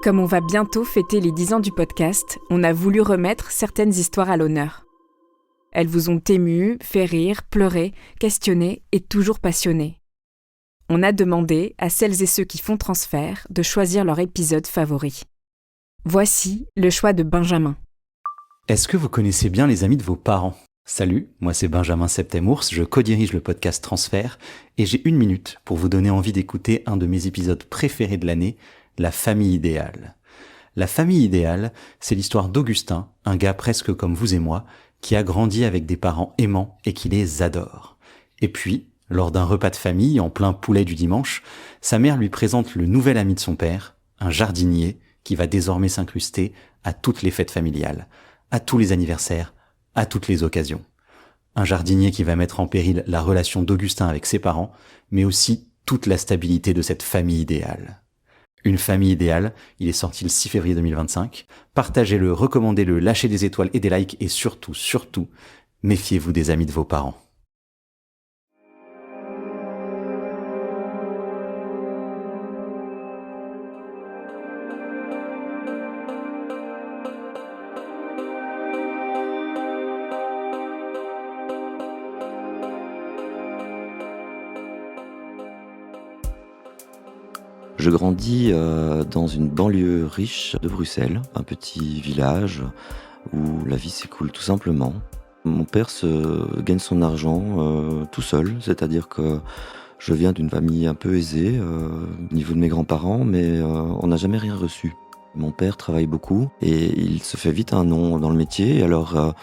Comme on va bientôt fêter les 10 ans du podcast, on a voulu remettre certaines histoires à l'honneur. Elles vous ont ému, fait rire, pleuré, questionné et toujours passionné. On a demandé à celles et ceux qui font transfert de choisir leur épisode favori. Voici le choix de Benjamin. Est-ce que vous connaissez bien les amis de vos parents ? Salut, moi c'est Benjamin Septemours, je co-dirige le podcast Transfert et j'ai 1 minute pour vous donner envie d'écouter un de mes épisodes préférés de l'année, La famille idéale. La famille idéale, c'est l'histoire d'Augustin, un gars presque comme vous et moi, qui a grandi avec des parents aimants et qui les adore. Et puis, lors d'un repas de famille en plein poulet du dimanche, sa mère lui présente le nouvel ami de son père, un jardinier qui va désormais s'incruster à toutes les fêtes familiales, à tous les anniversaires, à toutes les occasions. Un jardinier qui va mettre en péril la relation d'Augustin avec ses parents, mais aussi toute la stabilité de cette famille idéale. Une famille idéale, il est sorti le 6 février 2025. Partagez-le, recommandez-le, lâchez des étoiles et des likes et surtout, méfiez-vous des amis de vos parents. Je grandis dans une banlieue riche de Bruxelles, un petit village où la vie s'écoule tout simplement. Mon père gagne son argent tout seul, c'est-à-dire que je viens d'une famille un peu aisée au niveau de mes grands-parents, mais on n'a jamais rien reçu. Mon père travaille beaucoup et il se fait vite un nom dans le métier, alors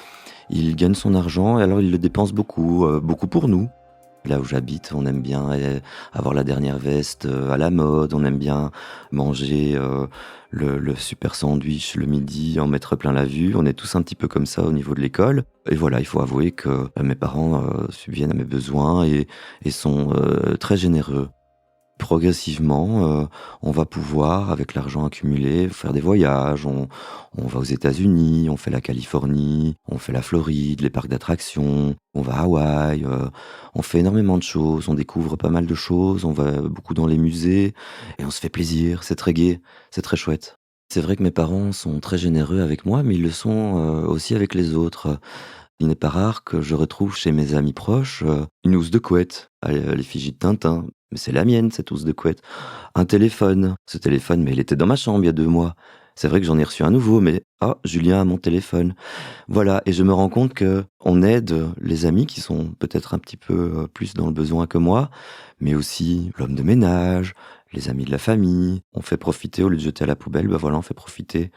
il gagne son argent et alors il le dépense beaucoup pour nous. Là où j'habite, on aime bien avoir la dernière veste à la mode, on aime bien manger le super sandwich le midi, en mettre plein la vue. On est tous un petit peu comme ça au niveau de l'école. Et voilà, il faut avouer que mes parents subviennent à mes besoins et sont très généreux. Progressivement, on va pouvoir, avec l'argent accumulé, faire des voyages. On va aux États-Unis, on fait la Californie, on fait la Floride, les parcs d'attractions, on va à Hawaï, on fait énormément de choses, on découvre pas mal de choses, on va beaucoup dans les musées et on se fait plaisir, c'est très gai, c'est très chouette. C'est vrai que mes parents sont très généreux avec moi, mais ils le sont aussi avec les autres. Il n'est pas rare que je retrouve chez mes amis proches une housse de couette à l'effigie de Tintin. Mais c'est la mienne, cette housse de couette. Un téléphone. Ce téléphone, mais il était dans ma chambre il y a 2 mois. C'est vrai que j'en ai reçu un nouveau, mais Julien a mon téléphone. Voilà, et je me rends compte que on aide les amis qui sont peut-être un petit peu plus dans le besoin que moi, mais aussi l'homme de ménage, les amis de la famille. On fait profiter, au lieu de jeter à la poubelle, on fait profiter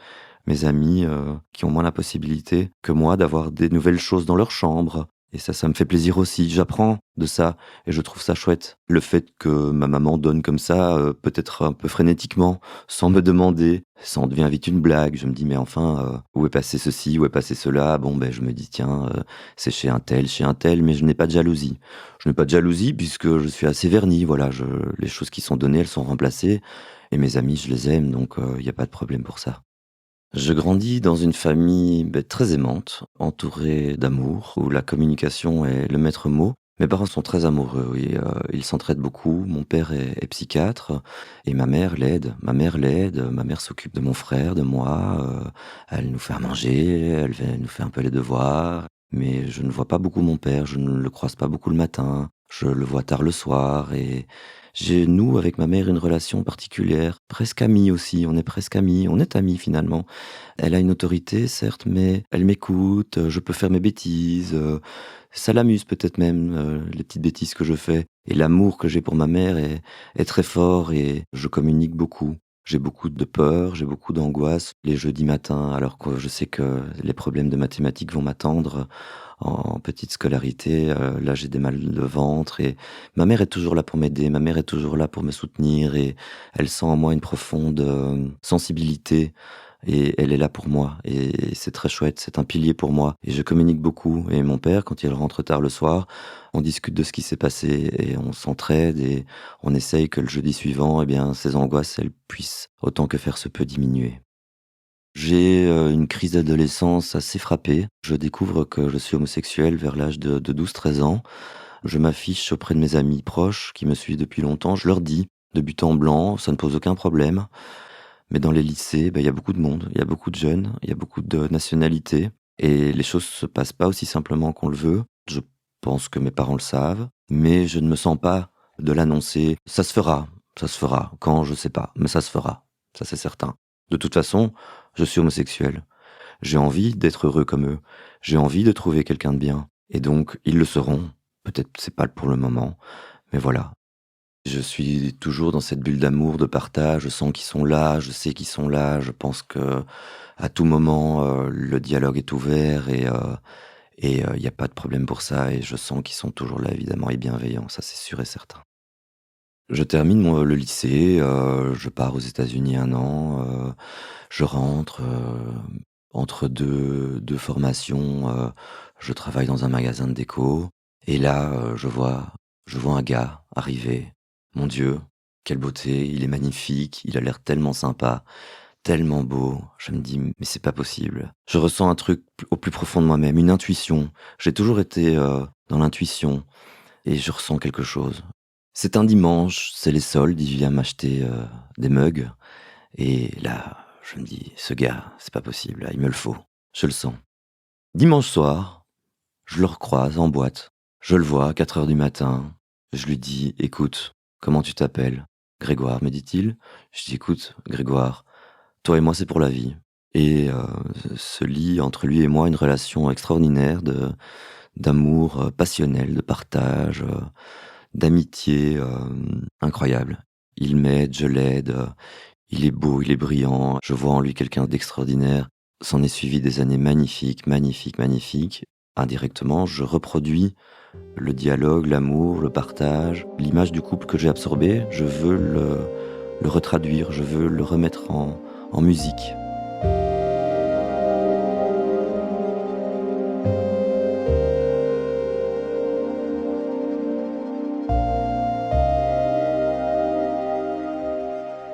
mes amis qui ont moins la possibilité que moi d'avoir des nouvelles choses dans leur chambre. Et ça me fait plaisir aussi. J'apprends de ça et je trouve ça chouette. Le fait que ma maman donne comme ça, peut-être un peu frénétiquement, sans me demander, ça en devient vite une blague. Je me dis, mais enfin, où est passé ceci, où est passé cela ? Je me dis, tiens, c'est chez un tel, mais je n'ai pas de jalousie. Je n'ai pas de jalousie puisque je suis assez verni. Voilà, les choses qui sont données, elles sont remplacées. Et mes amis, je les aime, donc il n'y a pas de problème pour ça. Je grandis dans une famille très aimante, entourée d'amour, où la communication est le maître mot. Mes parents sont très amoureux, oui, ils s'entraident beaucoup. Mon père est psychiatre et ma mère l'aide. Ma mère s'occupe de mon frère, de moi. Elle nous fait à manger, nous fait un peu les devoirs. Mais je ne vois pas beaucoup mon père, je ne le croise pas beaucoup le matin. Je le vois tard le soir et nous, avec ma mère, une relation particulière, presque amie aussi, on est presque amis, on est amis finalement. Elle a une autorité, certes, mais elle m'écoute, je peux faire mes bêtises, ça l'amuse peut-être même, les petites bêtises que je fais. Et l'amour que j'ai pour ma mère est très fort et je communique beaucoup. J'ai beaucoup de peur, j'ai beaucoup d'angoisse les jeudis matins, alors que je sais que les problèmes de mathématiques vont m'attendre en petite scolarité. Là, j'ai des mal de ventre et ma mère est toujours là pour m'aider, ma mère est toujours là pour me soutenir et elle sent en moi une profonde sensibilité et elle est là pour moi et c'est très chouette, c'est un pilier pour moi et je communique beaucoup. Et mon père, quand il rentre tard le soir, on discute de ce qui s'est passé et on s'entraide et on essaye que le jeudi suivant, ces angoisses, elles puissent autant que faire se peut diminuer. J'ai une crise d'adolescence assez frappée. Je découvre que je suis homosexuel vers l'âge de 12-13 ans. Je m'affiche auprès de mes amis proches qui me suivent depuis longtemps. Je leur dis de but en blanc, ça ne pose aucun problème. Mais dans les lycées, il y a beaucoup de monde, il y a beaucoup de jeunes, il y a beaucoup de nationalités et les choses se passent pas aussi simplement qu'on le veut. Je pense que mes parents le savent, mais je ne me sens pas de l'annoncer. Ça se fera, quand je sais pas, mais ça se fera, ça c'est certain. De toute façon, je suis homosexuel. J'ai envie d'être heureux comme eux. J'ai envie de trouver quelqu'un de bien. Et donc, ils le seront. Peut-être c'est pas pour le moment, mais voilà. Je suis toujours dans cette bulle d'amour, de partage. Je sens qu'ils sont là, je sais qu'ils sont là. Je pense que à tout moment, le dialogue est ouvert et il n'y a pas de problème pour ça. Et je sens qu'ils sont toujours là, évidemment, et bienveillants. Ça, c'est sûr et certain. Je termine le lycée, je pars aux États-Unis 1 an, je rentre, entre deux formations, je travaille dans un magasin de déco et là, je vois un gars arriver. Mon Dieu, quelle beauté, il est magnifique, il a l'air tellement sympa, tellement beau. Je me dis: «Mais c'est pas possible». Je ressens un truc au plus profond de moi-même, une intuition. J'ai toujours été, dans l'intuition et je ressens quelque chose. C'est un dimanche, c'est les soldes, il vient m'acheter, des mugs et là, je me dis: «Ce gars, c'est pas possible, là, il me le faut». Je le sens. Dimanche soir, je le recroise en boîte. Je le vois à 4 heures du matin. Je lui dis: «Écoute, comment tu t'appelles?» «Grégoire», me dit-il. Je dis: «Écoute, Grégoire, toi et moi, c'est pour la vie». Et se lie entre lui et moi une relation extraordinaire d'amour, passionnel, de partage, d'amitié, incroyable. Il m'aide, je l'aide, il est beau, il est brillant, je vois en lui quelqu'un d'extraordinaire. S'en est suivi des années magnifiques, magnifiques, magnifiques. Indirectement, je reproduis le dialogue, l'amour, le partage, l'image du couple que j'ai absorbé, je veux le retraduire, je veux le remettre en musique.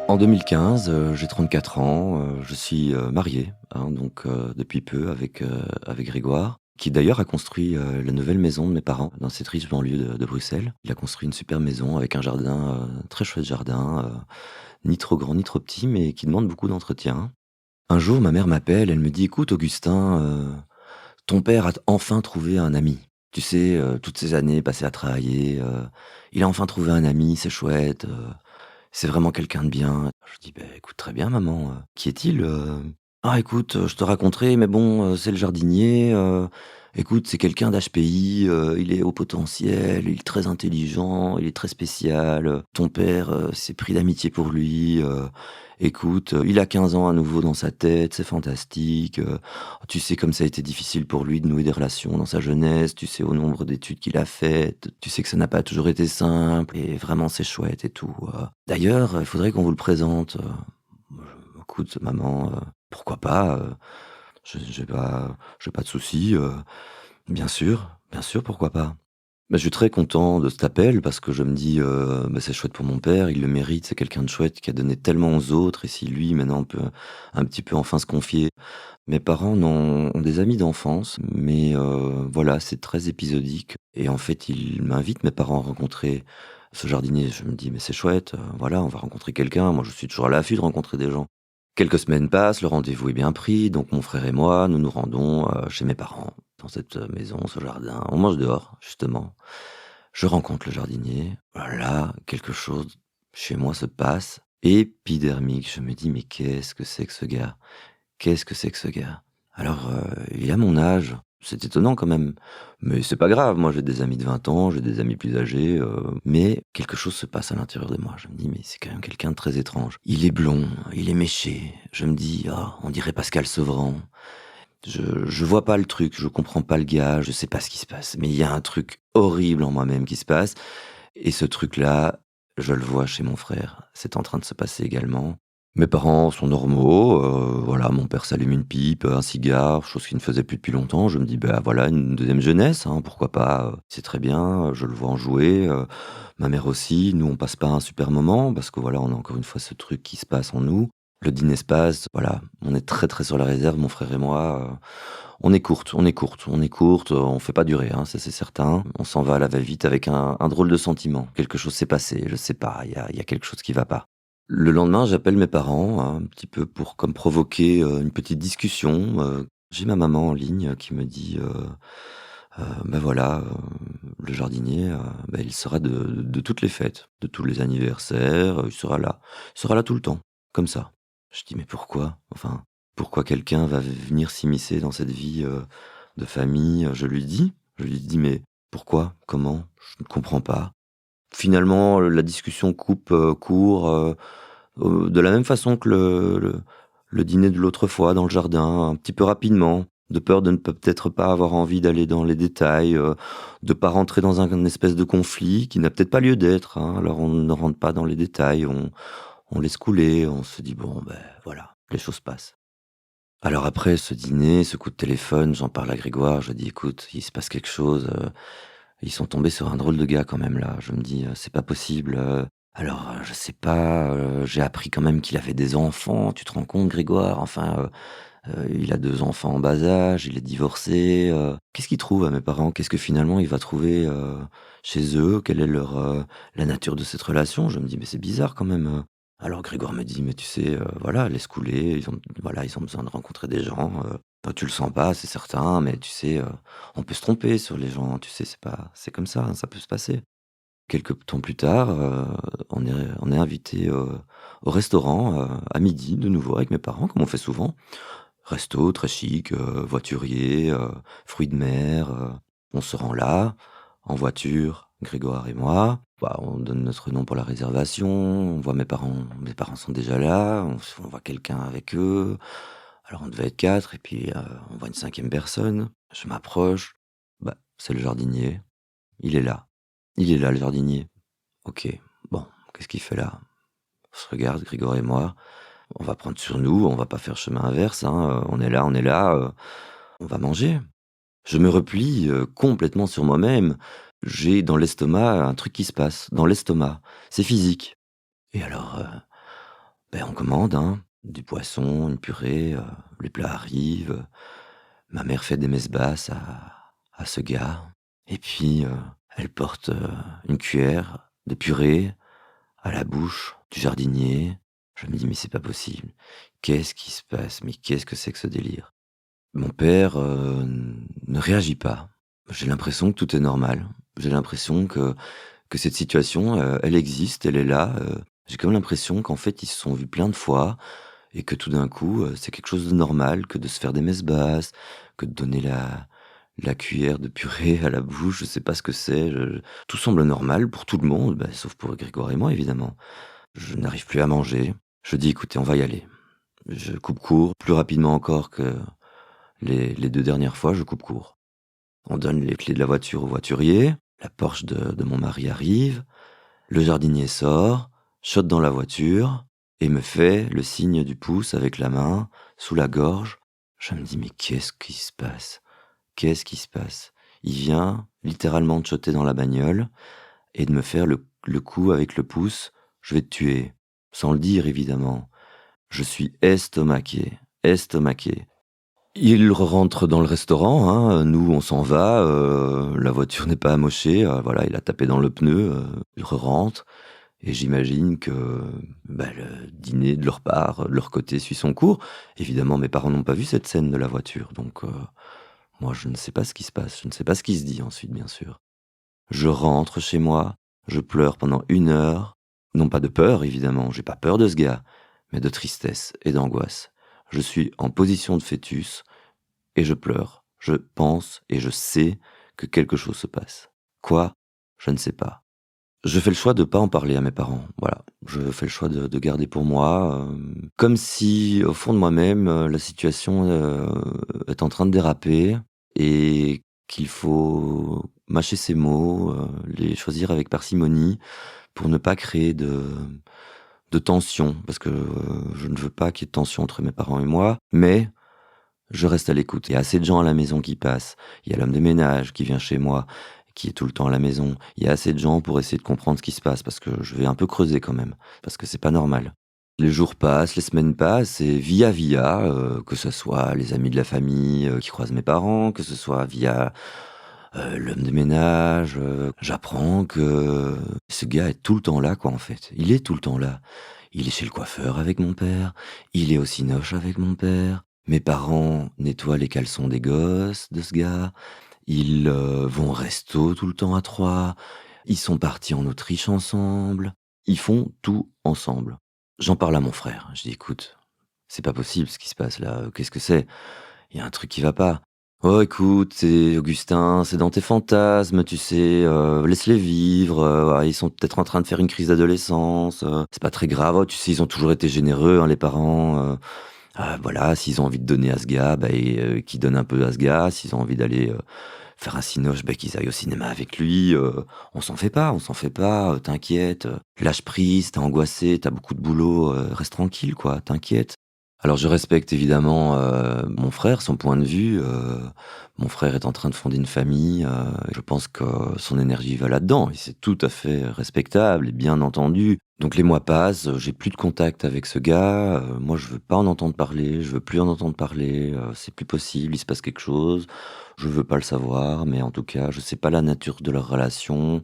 En 2015, j'ai 34 ans, je suis, marié, hein, donc depuis peu avec Grégoire, qui d'ailleurs a construit, la nouvelle maison de mes parents dans cette riche banlieue de Bruxelles. Il a construit une super maison avec un jardin, très chouette jardin, ni trop grand ni trop petit, mais qui demande beaucoup d'entretien. Un jour, ma mère m'appelle, elle me dit: «Écoute Augustin, ton père a enfin trouvé un ami. Tu sais, toutes ces années passées à travailler, il a enfin trouvé un ami, c'est chouette, c'est vraiment quelqu'un de bien». Je dis: «Beh, écoute, très bien maman, qui est-il?» «Ah écoute, je te raconterai, mais bon, c'est le jardinier, écoute, c'est quelqu'un d'HPI, il est haut potentiel, il est très intelligent, il est très spécial, ton père, s'est pris d'amitié pour lui, écoute, il a 15 ans à nouveau dans sa tête, c'est fantastique, tu sais comme ça a été difficile pour lui de nouer des relations dans sa jeunesse, tu sais au nombre d'études qu'il a faites, tu sais que ça n'a pas toujours été simple et vraiment c'est chouette et tout, d'ailleurs, il faudrait qu'on vous le présente». «Écoute maman, pourquoi pas, j'ai pas de souci, bien sûr, pourquoi pas». Bah, je suis très content de cet appel parce que je me dis, bah, c'est chouette pour mon père, il le mérite, c'est quelqu'un de chouette qui a donné tellement aux autres et si lui maintenant peut un petit peu enfin se confier. Mes parents ont des amis d'enfance, mais voilà, c'est très épisodique et en fait, ils m'invitent mes parents à rencontrer ce jardinier. Je me dis: «Mais c'est chouette, voilà, on va rencontrer quelqu'un». Moi, je suis toujours à l'affût de rencontrer des gens. Quelques semaines passent, le rendez-vous est bien pris, donc mon frère et moi, nous nous rendons, chez mes parents, dans cette, maison, ce jardin. On mange dehors, justement. Je rencontre le jardinier. Voilà, quelque chose chez moi se passe. Épidermique, je me dis: «Mais qu'est-ce que c'est que ce gars? Qu'est-ce que c'est que ce gars?» Alors, il a mon âge. C'est étonnant quand même, mais c'est pas grave. Moi, j'ai des amis de 20 ans, j'ai des amis plus âgés, mais quelque chose se passe à l'intérieur de moi. Je me dis: «Mais c'est quand même quelqu'un de très étrange». Il est blond, il est méché. Je me dis: «Ah, on dirait Pascal Sevran». Je vois pas le truc, je comprends pas le gars, je sais pas ce qui se passe, mais il y a un truc horrible en moi-même qui se passe et ce truc-là, je le vois chez mon frère. C'est en train de se passer également. Mes parents sont normaux, voilà, mon père s'allume une pipe, un cigare, chose qu'il ne faisait plus depuis longtemps. Je me dis: «Bah, voilà, une deuxième jeunesse, hein, pourquoi pas?» C'est très bien, je le vois en jouer, ma mère aussi. Nous, on passe pas un super moment parce que, voilà, on a encore une fois ce truc qui se passe en nous. Le dîner se passe, voilà, on est très, très sur la réserve, mon frère et moi, on fait pas durer, hein, ça c'est certain. On s'en va à la va-vite avec un drôle de sentiment. Quelque chose s'est passé, je sais pas, il y a quelque chose qui va pas. Le lendemain, j'appelle mes parents, un petit peu pour comme provoquer, une petite discussion. J'ai ma maman en ligne qui me dit, bah, voilà, le jardinier, il sera de toutes les fêtes, de tous les anniversaires, il sera là. Il sera là tout le temps, comme ça. Je dis: «Mais pourquoi? Enfin, pourquoi quelqu'un va venir s'immiscer dans cette vie, de famille?» Je lui dis: «Mais pourquoi? Comment? Je ne comprends pas». Finalement, la discussion coupe, court, de la même façon que le dîner de l'autre fois dans le jardin, un petit peu rapidement, de peur de ne peut-être pas avoir envie d'aller dans les détails, de pas rentrer dans un espèce de conflit qui n'a peut-être pas lieu d'être, hein. Alors on ne rentre pas dans les détails, on laisse couler, on se dit: «Bon, ben, voilà, les choses passent». Alors après ce dîner, ce coup de téléphone, j'en parle à Grégoire, je dis: «Écoute, il se passe quelque chose, ils sont tombés sur un drôle de gars quand même là». Je me dis: «C'est pas possible, alors, je sais pas, j'ai appris quand même qu'il avait des enfants. Tu te rends compte Grégoire? Enfin, il a 2 enfants en bas âge, il est divorcé, qu'est-ce qu'il trouve à mes parents? Qu'est-ce que finalement il va trouver, chez eux? Quelle est la nature de cette relation?» Je me dis: «Mais c'est bizarre quand même, Alors Grégoire me dit: «Mais tu sais, voilà, laisse couler, ils ont besoin de rencontrer des gens, toi tu le sens pas, c'est certain, mais tu sais, on peut se tromper sur les gens, tu sais, c'est comme ça, hein, ça peut se passer». Quelques temps plus tard, on est invités, au restaurant, à midi de nouveau avec mes parents, comme on fait souvent. Resto très chic, voiturier, fruits de mer, on se rend là, en voiture, Grégoire et moi. Bah, on donne notre nom pour la réservation, on voit mes parents sont déjà là, on voit quelqu'un avec eux. Alors on devait être 4 et puis, on voit une cinquième personne. Je m'approche, bah, c'est le jardinier, il est là. Il est là le jardinier. OK, bon, qu'est-ce qu'il fait là? On se regarde, Grégoire et moi, on va prendre sur nous, on va pas faire chemin inverse, hein, on est là, on va manger. Je me replie, complètement sur moi-même. J'ai dans l'estomac un truc qui se passe, dans l'estomac. C'est physique. Et alors, on commande, hein, du poisson, une purée, les plats arrivent, ma mère fait des messes basses à ce gars et puis, elle porte, une cuillère de purée à la bouche du jardinier. Je me dis: «Mais c'est pas possible. Qu'est-ce qui se passe? Mais qu'est-ce que c'est que ce délire?» Mon père, ne réagit pas. J'ai l'impression que tout est normal. J'ai l'impression que cette situation, elle existe, elle est là, j'ai comme l'impression qu'en fait, ils se sont vus plein de fois et que tout d'un coup, c'est quelque chose de normal que de se faire des messes basses, que de donner la cuillère de purée à la bouche, je sais pas ce que c'est, tout semble normal pour tout le monde, sauf pour Grégoire et moi évidemment. Je n'arrive plus à manger. Je dis: «Écoutez, on va y aller». Je coupe court, plus rapidement encore que les 2 dernières fois, je coupe court. On donne les clés de la voiture au voiturier, la Porsche de mon mari arrive, le jardinier sort, saute dans la voiture et me fait le signe du pouce avec la main sous la gorge. Je me dis: «Mais qu'est-ce qui se passe? Qu'est-ce qui se passe?» Il vient littéralement de sauter dans la bagnole et de me faire le coup avec le pouce: «Je vais te tuer», sans le dire évidemment. Je suis estomaqué, estomaqué. Il rentre dans le restaurant, hein, nous on s'en va, la voiture n'est pas amochée, voilà, il a tapé dans le pneu, il rentre et j'imagine que, le dîner de leur part, de leur côté suit son cours. Évidemment, mes parents n'ont pas vu cette scène de la voiture, donc moi je ne sais pas ce qui se passe, je ne sais pas ce qui se dit ensuite, bien sûr. Je rentre chez moi, je pleure pendant 1 heure, non pas de peur évidemment, j'ai pas peur de ce gars, mais de tristesse et d'angoisse. Je suis en position de fœtus et je pleure. Je pense et je sais que quelque chose se passe. Quoi? Je ne sais pas. Je fais le choix de pas en parler à mes parents, voilà. Je fais le choix de garder pour moi, comme si au fond de moi-même, la situation, est en train de déraper et qu'il faut mâcher ses mots, les choisir avec parcimonie pour ne pas créer de tension. Parce que, je ne veux pas qu'il y ait de tension entre mes parents et moi, mais je reste à l'écoute. Il y a assez de gens à la maison qui passent. Il y a l'homme de ménage qui vient chez moi, qui est tout le temps à la maison. Il y a assez de gens pour essayer de comprendre ce qui se passe, parce que je vais un peu creuser quand même, parce que c'est pas normal. Les jours passent, les semaines passent, et via, que ce soit les amis de la famille qui croisent mes parents, que ce soit via l'homme de ménage, j'apprends que ce gars est tout le temps là, quoi, en fait. Il est tout le temps là. il est chez le coiffeur avec mon père, il est au cinoche avec mon père, mes parents nettoient les caleçons des gosses de ce gars, ils vont au resto tout le temps à 3, ils sont partis en Autriche ensemble, ils font tout ensemble. J'en parle à mon frère, je dis: «Écoute, c'est pas possible ce qui se passe là, qu'est-ce que c'est? Il y a un truc qui va pas». «Oh écoute, c'est Augustin, c'est dans tes fantasmes, tu sais, laisse-les vivre, ouais, ils sont peut-être en train de faire une crise d'adolescence, c'est pas très grave. Oh tu sais, ils ont toujours été généreux, hein, les parents, voilà, s'ils ont envie de donner à ce gars, qu'ils donnent un peu à ce gars, s'ils ont envie d'aller, faire un cinoche, qu'ils aillent au cinéma avec lui, on s'en fait pas, t'inquiète, lâche prise, tu angoissé, tu beaucoup de boulot, reste tranquille quoi, t'inquiète». Alors je respecte évidemment, mon frère, son point de vue, mon frère est en train de fonder une famille, je pense que son énergie va là-dedans et c'est tout à fait respectable et bien entendu. Donc les mois passent, j'ai plus de contact avec ce gars, moi je veux pas en entendre parler, je veux plus en entendre parler, c'est plus possible, il se passe quelque chose, je veux pas le savoir, mais en tout cas, je sais pas la nature de leur relation,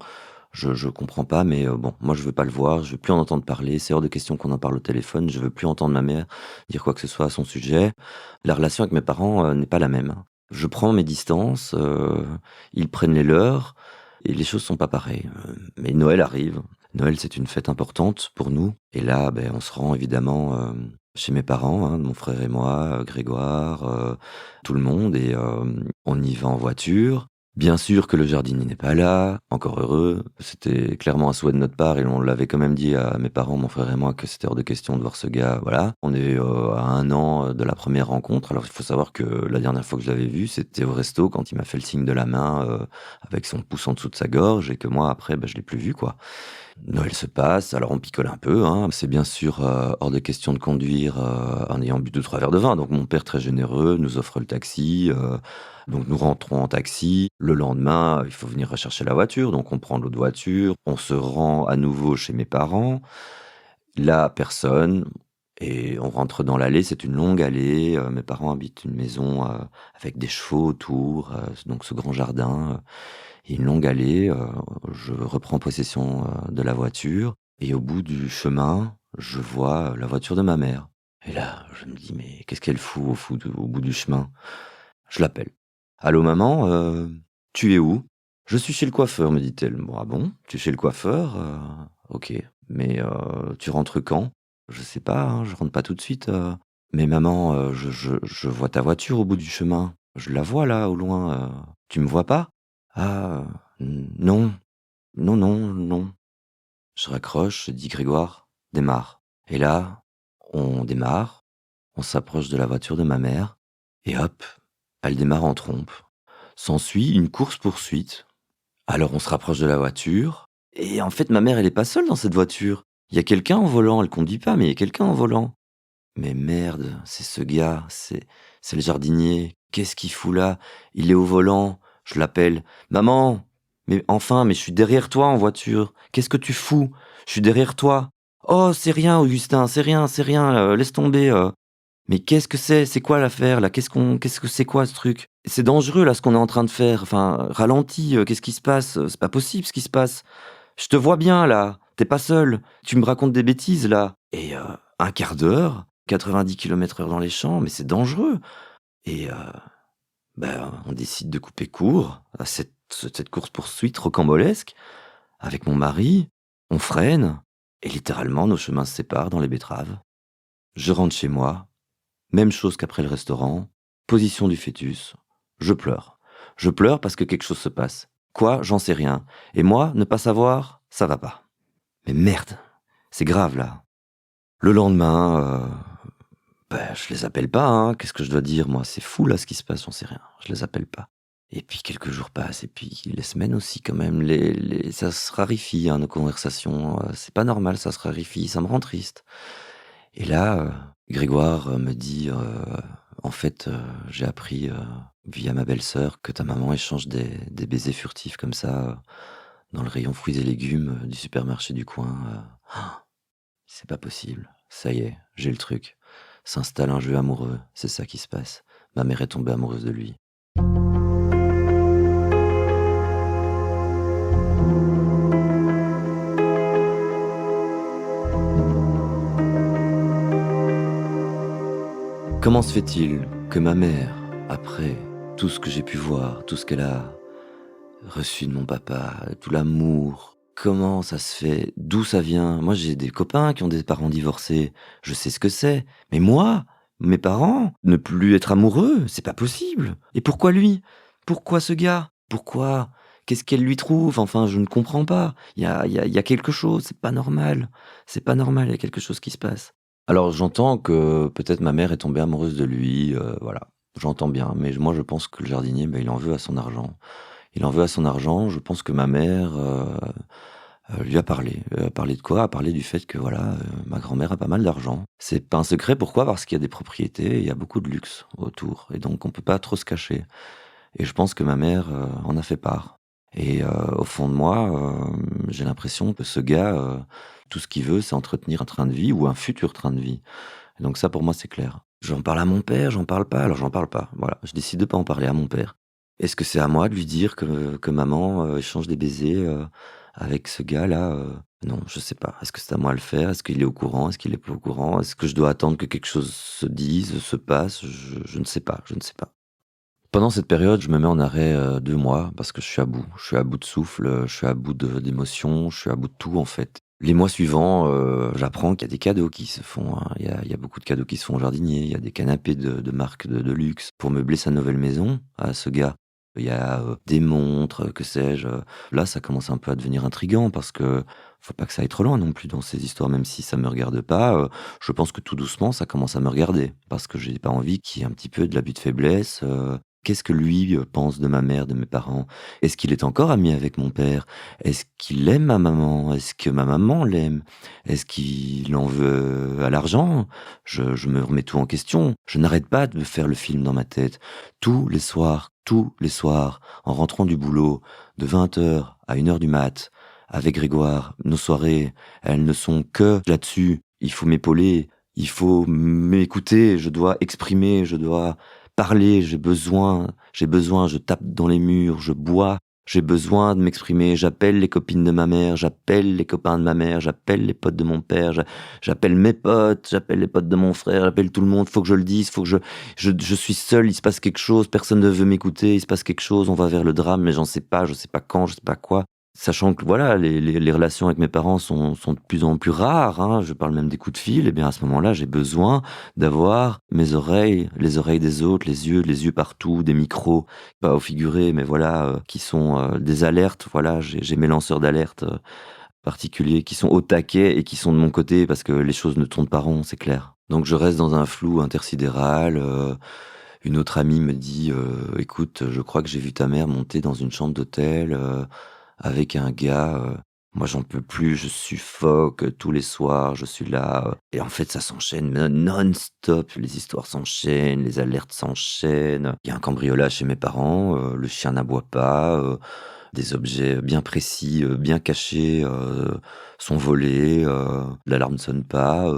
je comprends pas, mais bon, moi je veux pas le voir, je veux plus en entendre parler, c'est hors de question qu'on en parle au téléphone, je veux plus entendre ma mère dire quoi que ce soit à son sujet. La relation avec mes parents, n'est pas la même. Je prends mes distances, ils prennent les leurs et les choses sont pas pareilles, mais Noël arrive. Noël, c'est une fête importante pour nous et là, on se rend évidemment, chez mes parents, hein, mon frère et moi, Grégoire, tout le monde et on y va en voiture. Bien sûr que le jardinier n'est pas là, encore heureux. C'était clairement un souhait de notre part et on l'avait quand même dit à mes parents, mon frère et moi, que c'était hors de question de voir ce gars, voilà. On est à 1 an de la première rencontre. Alors il faut savoir que la dernière fois que je l'avais vu, c'était au resto quand il m'a fait le signe de la main avec son pouce en dessous de sa gorge et que moi après, je l'ai plus vu quoi. Noël se passe, alors on picole un peu, hein. C'est bien sûr hors de question de conduire en ayant bu 2-3 verres de vin. Donc mon père très généreux nous offre le taxi. Donc nous rentrons en taxi. Le lendemain, il faut venir rechercher la voiture. Donc on prend l'autre voiture. On se rend à nouveau chez mes parents. Là, personne. Et on rentre dans l'allée. C'est une longue allée. Mes parents habitent une maison avec des chevaux autour. Donc ce grand jardin. Et une longue allée. Je reprends possession de la voiture. Et au bout du chemin, je vois la voiture de ma mère. Et là, je me dis, mais qu'est-ce qu'elle fout au bout du chemin? Je l'appelle. «Allô maman, tu es où?» «Je suis chez le coiffeur», me dit-elle. «Bon, ah bon? Tu es chez le coiffeur? OK. Mais tu rentres quand?» «Je sais pas, hein, je rentre pas tout de suite, «Mais maman, je vois ta voiture au bout du chemin. Je la vois là, au loin, tu me vois pas?» «Ah, non, non, non, non». Je raccroche, je dis: «Grégoire, démarre». Et là, on démarre, on s'approche de la voiture de ma mère et hop, elle démarre en trompe. S'ensuit une course-poursuite. Alors on se rapproche de la voiture et en fait ma mère elle est pas seule dans cette voiture. Il y a quelqu'un au volant, elle conduit pas mais il y a quelqu'un au volant. Mais merde, c'est ce gars, c'est le jardinier. Qu'est-ce qu'il fout là? Il est au volant. Je l'appelle. «Maman! Mais enfin, mais je suis derrière toi en voiture. Qu'est-ce que tu fous? Je suis derrière toi». «Oh, c'est rien Augustin, c'est rien, laisse tomber, Mais qu'est-ce que c'est? C'est quoi l'affaire là? Qu'est-ce que c'est quoi ce truc? C'est dangereux là ce qu'on est en train de faire. Enfin, ralentis, qu'est-ce qui se passe? C'est pas possible ce qui se passe. Je te vois bien là, t'es pas seul. Tu me racontes des bêtises là». Et 1/4 d'heure, 90 km/h dans les champs, mais c'est dangereux. Et on décide de couper court à cette course-poursuite rocambolesque avec mon mari. On freine et littéralement nos chemins se séparent dans les betteraves. Je rentre chez moi. Même chose qu'après le restaurant, position du fœtus, je pleure. Je pleure parce que quelque chose se passe. Quoi? J'en sais rien. Et moi, ne pas savoir, ça va pas. Mais merde, c'est grave là. Le lendemain, je les appelle pas, hein. Qu'est-ce que je dois dire, moi? C'est fou là ce qui se passe, j'en sais rien. Je les appelle pas. Et puis quelques jours passent, et puis les semaines aussi quand même. Ça se raréfie, hein, nos conversations. C'est pas normal, ça se raréfie, ça me rend triste. Et là, Grégoire me dit, en fait, j'ai appris via ma belle-sœur que ta maman échange des baisers furtifs comme ça dans le rayon fruits et légumes du supermarché du coin. C'est pas possible. Ça y est, j'ai le truc. S'installe un jeu amoureux, c'est ça qui se passe. Ma mère est tombée amoureuse de lui. Comment se fait-il que ma mère, après tout ce que j'ai pu voir, tout ce qu'elle a reçu de mon papa, tout l'amour, comment ça se fait? D'où ça vient? Moi, j'ai des copains qui ont des parents divorcés, je sais ce que c'est. Mais moi, mes parents, ne plus être amoureux, c'est pas possible. Et pourquoi lui? Pourquoi ce gars? Pourquoi? Qu'est-ce qu'elle lui trouve? Enfin, je ne comprends pas. Il y a quelque chose, c'est pas normal. C'est pas normal, il y a quelque chose qui se passe. Alors j'entends que peut-être ma mère est tombée amoureuse de lui, voilà. J'entends bien, mais moi je pense que le jardinier, il en veut à son argent. Il en veut à son argent. Je pense que ma mère, lui a parlé. A parlé de quoi? A parlé du fait que voilà, ma grand-mère a pas mal d'argent. C'est pas un secret, pourquoi? Parce qu'il y a des propriétés et il y a beaucoup de luxe autour et donc on peut pas trop se cacher et je pense que ma mère, en a fait part et au fond de moi, j'ai l'impression que ce gars, tout ce qu'il veut, c'est entretenir un train de vie ou un futur train de vie et donc ça, pour moi, c'est clair. J'en parle à mon père, j'en parle pas, alors j'en parle pas, voilà. Je décide de pas en parler à mon père. Est-ce que c'est à moi de lui dire que maman, échange des baisers, avec ce gars-là? Non, je sais pas. Est-ce que c'est à moi de le faire? Est-ce qu'il est au courant? Est-ce qu'il est pas au courant? Est-ce que je dois attendre que quelque chose se dise, se passe? Je ne sais pas, je ne sais pas. Pendant cette période, je me mets en arrêt, 2 mois parce que je suis à bout. Je suis à bout de souffle, je suis à bout d'émotions, je suis à bout de tout, en fait. Les mois suivants, j'apprends qu'il y a des cadeaux qui se font, hein. Il y a beaucoup de cadeaux qui se font aux jardiniers. Il y a des canapés de marque de luxe pour meubler sa nouvelle maison à ce gars. Il y a, des montres, que sais-je, Là, ça commence un peu à devenir intriguant parce que faut pas que ça aille trop loin non plus dans ces histoires, même si ça me regarde pas, je pense que tout doucement, ça commence à me regarder parce que j'ai pas envie qu'il y ait un petit peu de l'abus de faiblesse. Qu'est-ce que lui, pense de ma mère, de mes parents? Est-ce qu'il est encore ami avec mon père? Est-ce qu'il aime ma maman? Est-ce que ma maman l'aime? Est-ce qu'il en veut à l'argent? Je me remets tout en question. Je n'arrête pas de faire le film dans ma tête. Tous les soirs, en rentrant du boulot, de 20h à 1h du mat, avec Grégoire, nos soirées, elles ne sont que là-dessus. Il faut m'épauler, il faut m'écouter, je dois exprimer, je dois parler, je tape dans les murs, je bois, j'ai besoin de m'exprimer, j'appelle les copines de ma mère, j'appelle les copains de ma mère, j'appelle les potes de mon père, j'appelle mes potes, j'appelle les potes de mon frère, j'appelle tout le monde, faut que je le dise, faut que je suis seul, il se passe quelque chose, personne ne veut m'écouter, il se passe quelque chose, on va vers le drame, mais j'en sais pas, je sais pas quand, je sais pas quoi. Sachant que voilà, les relations avec mes parents sont de plus en plus rares, hein, je parle même des coups de fil, et bien à ce moment-là, j'ai besoin d'avoir mes oreilles, les oreilles des autres, les yeux partout, des micros, pas au figuré, mais voilà, qui sont des alertes, voilà, j'ai mes lanceurs d'alerte particuliers qui sont au taquet et qui sont de mon côté parce que les choses ne tournent pas rond, c'est clair. Donc je reste dans un flou intersidéral. Une autre amie me dit écoute, je crois que j'ai vu ta mère monter dans une chambre d'hôtel avec un gars. Moi, j'en peux plus, je suffoque tous les soirs, je suis là. Et en fait, ça s'enchaîne non-stop. Les histoires s'enchaînent, les alertes s'enchaînent. Il y a un cambriolage chez mes parents, le chien n'aboie pas, des objets bien précis, bien cachés sont volés, l'alarme ne sonne pas.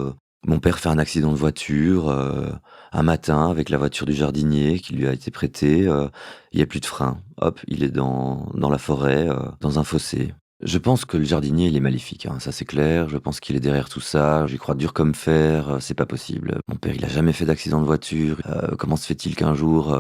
Mon père fait un accident de voiture un matin avec la voiture du jardinier qui lui a été prêtée. Il n'y a plus de frein. Hop, il est dans la forêt, dans un fossé. Je pense que le jardinier, il est maléfique, hein, ça c'est clair. Je pense qu'il est derrière tout ça. J'y crois dur comme fer. C'est pas possible. Mon père, il a jamais fait d'accident de voiture. Comment se fait-il qu'un jour,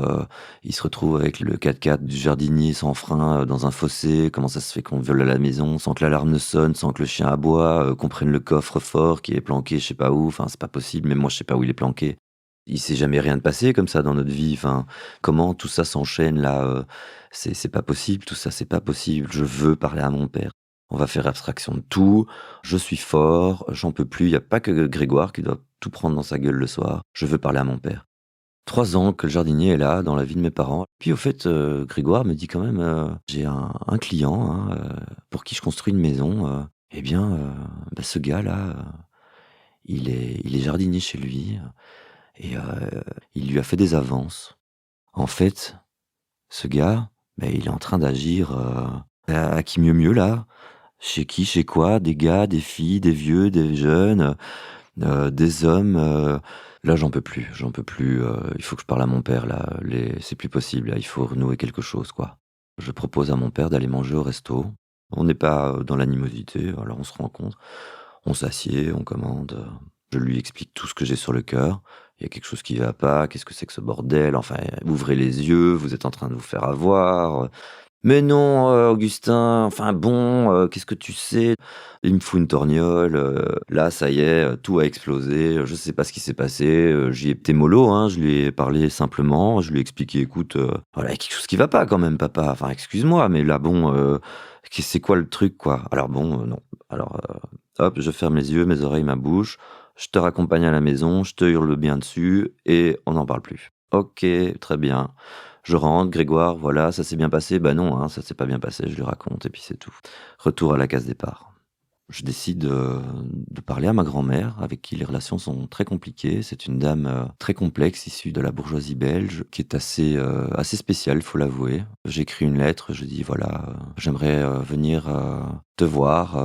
il se retrouve avec le 4x4 du jardinier sans frein dans un fossé? Comment ça se fait qu'on viole à la maison sans que l'alarme ne sonne, sans que le chien aboie, qu'on prenne le coffre-fort qui est planqué je sais pas où? Enfin, c'est pas possible. Même moi, je sais pas où il est planqué. Il s'est jamais rien de passé comme ça dans notre vie. Enfin, comment tout ça s'enchaîne là? C'est pas possible, tout ça, c'est pas possible. Je veux parler à mon père. On va faire abstraction de tout. Je suis fort, j'en peux plus. Il y a pas que Grégoire qui doit tout prendre dans sa gueule le soir. Je veux parler à mon père. 3 ans que le jardinier est là, dans la vie de mes parents. Puis au fait, Grégoire me dit quand même, j'ai un client hein, pour qui je construis une maison. Eh bien, ce gars-là, il est jardinier chez lui. Et il lui a fait des avances. En fait, ce gars, il est en train d'agir à qui mieux là? Chez qui, chez quoi? Des gars, des filles, des vieux, des jeunes, des hommes. Là, j'en peux plus. Il faut que je parle à mon père là. C'est plus possible. Là, il faut renouer quelque chose quoi. Je propose à mon père d'aller manger au resto. On n'est pas dans l'animosité. Alors on se rencontre, on s'assied, on commande. Je lui explique tout ce que j'ai sur le cœur. Il y a quelque chose qui va pas, qu'est-ce que c'est que ce bordel? Enfin, ouvrez les yeux, vous êtes en train de vous faire avoir. Mais non, Augustin, enfin bon, qu'est-ce que tu sais? Il me fout une torgnole, là ça y est, tout a explosé, je sais pas ce qui s'est passé, j'y ai été mollo, hein, je lui ai parlé simplement, je lui ai expliqué: «Écoute, voilà, il y a quelque chose qui va pas quand même papa, enfin excuse-moi, mais là bon, c'est quoi le truc quoi?» Alors bon, non. Alors, hop, je ferme les yeux, mes oreilles, ma bouche, je te raccompagne à la maison, je te hurle bien dessus et on n'en parle plus. OK, très bien. Je rentre, Grégoire, voilà, ça s'est bien passé? Bah non, hein, ça s'est pas bien passé, je lui raconte et puis c'est tout. Retour à la case départ. Je décide, de parler à ma grand-mère, avec qui les relations sont très compliquées. C'est une dame, très complexe, issue de la bourgeoisie belge, qui est assez spéciale, faut l'avouer. J'écris une lettre, je dis: «Voilà, j'aimerais, venir, te voir,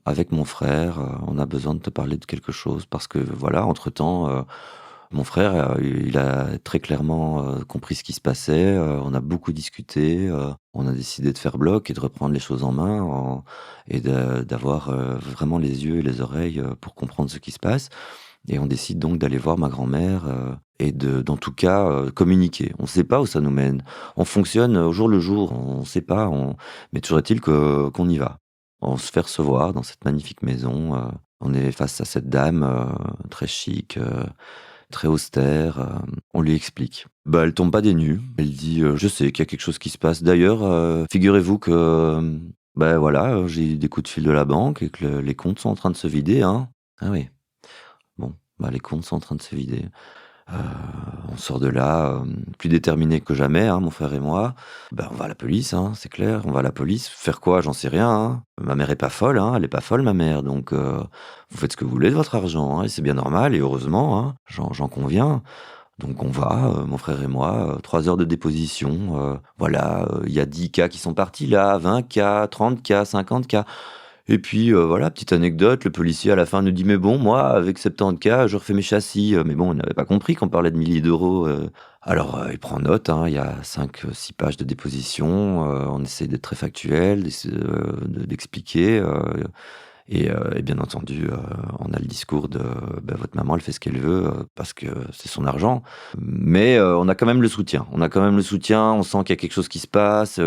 avec mon frère, on a besoin de te parler de quelque chose parce que voilà, entre-temps, mon frère, il a très clairement, compris ce qui se passait, on a beaucoup discuté, on a décidé de faire bloc et de reprendre les choses en main et d'avoir, vraiment les yeux et les oreilles, pour comprendre ce qui se passe et on décide donc d'aller voir ma grand-mère, et d'en tout cas, communiquer. On ne sait pas où ça nous mène. On fonctionne au jour le jour, on ne sait pas, mais toujours est-il qu'on y va. On se fait recevoir dans cette magnifique maison, on est face à cette dame, très chic, très austère, on lui explique. Bah, elle tombe pas des nues. Elle dit: «Je sais qu'il y a quelque chose qui se passe. D'ailleurs, figurez-vous que, bah, voilà, j'ai eu des coups de fil de la banque et que les comptes sont en train de se vider, hein». Ah oui, bon, bah, les comptes sont en train de se vider. Heu, on sort de là, plus déterminés que jamais, hein, mon frère et moi. Bah, on va à la police, hein, c'est clair, on va à la police. Faire quoi? J'en sais rien, hein. Ma mère est pas folle, hein, elle est pas folle ma mère, donc vous faites ce que vous voulez de votre argent, hein, et c'est bien normal et heureusement, hein, j'en conviens. Donc on va, mon frère et moi, 3 heures de déposition, voilà, il y a 10 cas qui sont partis là, 20 cas, 30 cas, 50 cas. Et puis, voilà, petite anecdote, le policier à la fin nous dit: «Mais bon, moi, avec 70 cas, je refais mes châssis», mais bon, on n'avait pas compris qu'on parlait de milliers d'euros, alors, il prend note, hein, il y a 5, 6 pages de déposition, on essaie d'être très factuel, d'expliquer, et bien entendu, on a le discours de: «Bah, votre maman, elle fait ce qu'elle veut, parce que c'est son argent». Mais, on a quand même le soutien. On a quand même le soutien, on sent qu'il y a quelque chose qui se passe,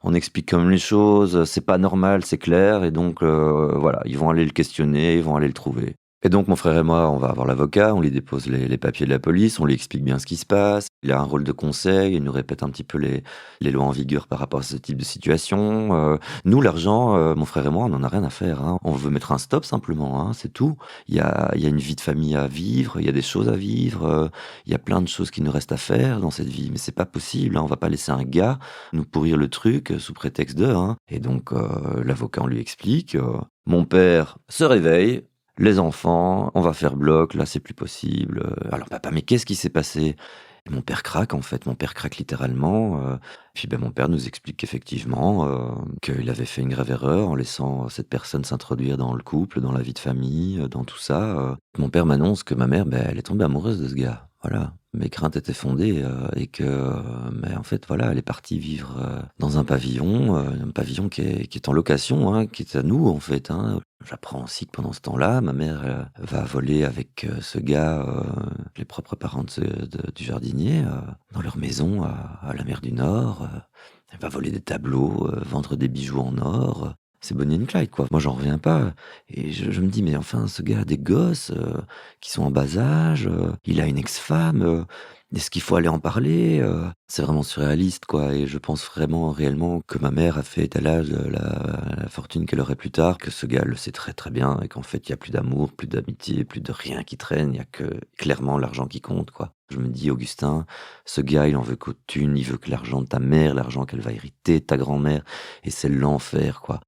on explique quand même les choses, c'est pas normal, c'est clair et donc, voilà, ils vont aller le questionner, ils vont aller le trouver. Et donc mon frère et moi, on va voir l'avocat, on lui dépose les papiers de la police, on lui explique bien ce qui se passe. Il a un rôle de conseil, il nous répète un petit peu les lois en vigueur par rapport à ce type de situation. Nous, l'argent, mon frère et moi, on n'en a rien à faire, hein. On veut mettre un stop simplement, hein, c'est tout. Il y a une vie de famille à vivre, il y a des choses à vivre, il y a plein de choses qui nous restent à faire dans cette vie, mais c'est pas possible, hein. On va pas laisser un gars nous pourrir le truc, sous prétexte de, hein. Et donc, l'avocat, on lui explique, mon père se réveille: «Les enfants, on va faire bloc, là c'est plus possible, alors papa, mais qu'est-ce qui s'est passé?» Et mon père craque en fait, mon père craque littéralement, puis ben, mon père nous explique qu'effectivement, qu'il avait fait une grave erreur en laissant cette personne s'introduire dans le couple, dans la vie de famille, dans tout ça, Mon père m'annonce que ma mère, ben, elle est tombée amoureuse de ce gars. Voilà, mes craintes étaient fondées, et que, mais en fait, voilà, elle est partie vivre, dans un pavillon qui est en location, hein, qui est à nous, en fait, hein. J'apprends aussi que pendant ce temps-là, ma mère, va voler avec, ce gars, les propres parents du jardinier, dans leur maison à la mer du Nord, elle va voler des tableaux, vendre des bijoux en or, c'est Bonnie and Clyde, quoi. Moi, j'en reviens pas et je me dis: «Mais enfin, ce gars a des gosses, qui sont en bas âge, il a une ex-femme, est-ce qu'il faut aller en parler?» C'est vraiment surréaliste, quoi et je pense vraiment, réellement que ma mère a fait étalage de la fortune qu'elle aurait plus tard, que ce gars le sait très, très bien et qu'en fait, il y a plus d'amour, plus d'amitié, plus de rien qui traîne, il y a que clairement l'argent qui compte, quoi. Je me dis: «Augustin, ce gars, il en veut qu'aux thunes, il veut que l'argent de ta mère, l'argent qu'elle va hériter de ta grand-mère et c'est l'enfer, quoi».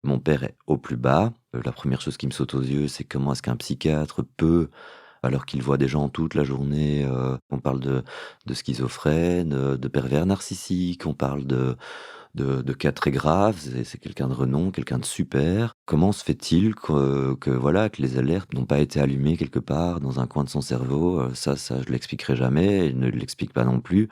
Mon père est au plus bas. La première chose qui me saute aux yeux, c'est comment est-ce qu'un psychiatre peut, alors qu'il voit des gens toute la journée, on parle de schizophrènes, de pervers narcissiques, on parle de cas très graves, c'est quelqu'un de renom, quelqu'un de super. Comment se fait-il que les alertes n'ont pas été allumées quelque part dans un coin de son cerveau? Ça je l'expliquerai jamais, il ne l'explique pas non plus.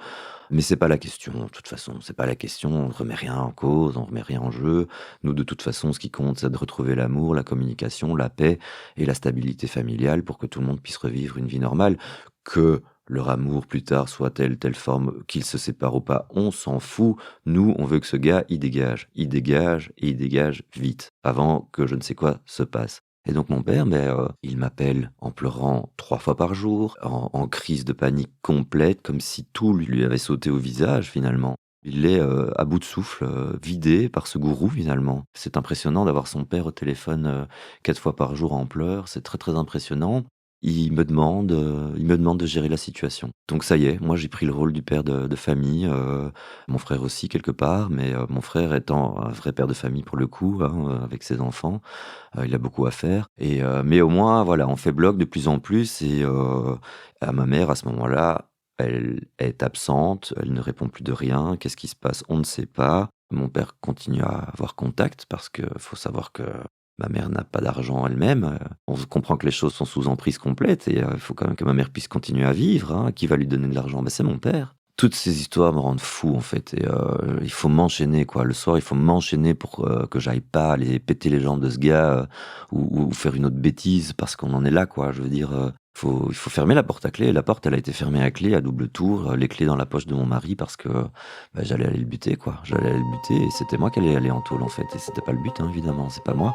Mais c'est pas la question, de toute façon, c'est pas la question, on ne remet rien en cause, on remet rien en jeu. Nous, de toute façon, ce qui compte, c'est de retrouver l'amour, la communication, la paix et la stabilité familiale pour que tout le monde puisse revivre une vie normale. Que leur amour plus tard soit telle forme, qu'ils se séparent ou pas, on s'en fout. Nous, on veut que ce gars, il dégage. Il dégage et il dégage vite, avant que je ne sais quoi se passe. Et donc mon père, il m'appelle en pleurant 3 fois par jour, en crise de panique complète, comme si tout lui avait sauté au visage finalement. Il est, à bout de souffle, vidé par ce gourou finalement. C'est impressionnant d'avoir son père au téléphone, 4 fois par jour en pleurs, c'est très, très impressionnant. Il me demande de gérer la situation. Donc ça y est, moi j'ai pris le rôle du père de famille, mon frère aussi quelque part, mais mon frère étant un vrai père de famille pour le coup, hein, avec ses enfants, il a beaucoup à faire mais au moins voilà, on fait bloc de plus en plus à ma mère à ce moment-là, elle est absente, elle ne répond plus de rien. Qu'est-ce qui se passe? On ne sait pas. Mon père continue à avoir contact parce que faut savoir que ma mère n'a pas d'argent elle-même. On comprend que les choses sont sous emprise complète il faut quand même que ma mère puisse continuer à vivre, hein. Qui va lui donner de l'argent? C'est mon père. Toutes ces histoires me rendent fou, en fait il faut m'enchaîner, quoi. Le soir, il faut m'enchaîner pour, que j'aille pas aller péter les jambes de ce gars, ou faire une autre bêtise parce qu'on en est là, quoi. Je veux dire, il faut fermer la porte à clé. La porte, elle a été fermée à clé, à double tour, les clés dans la poche de mon mari parce que, j'allais aller le buter, quoi. J'allais aller le buter et c'était moi qui allais aller en tôle, en fait et c'était pas le but, hein, évidemment, c'est pas moi.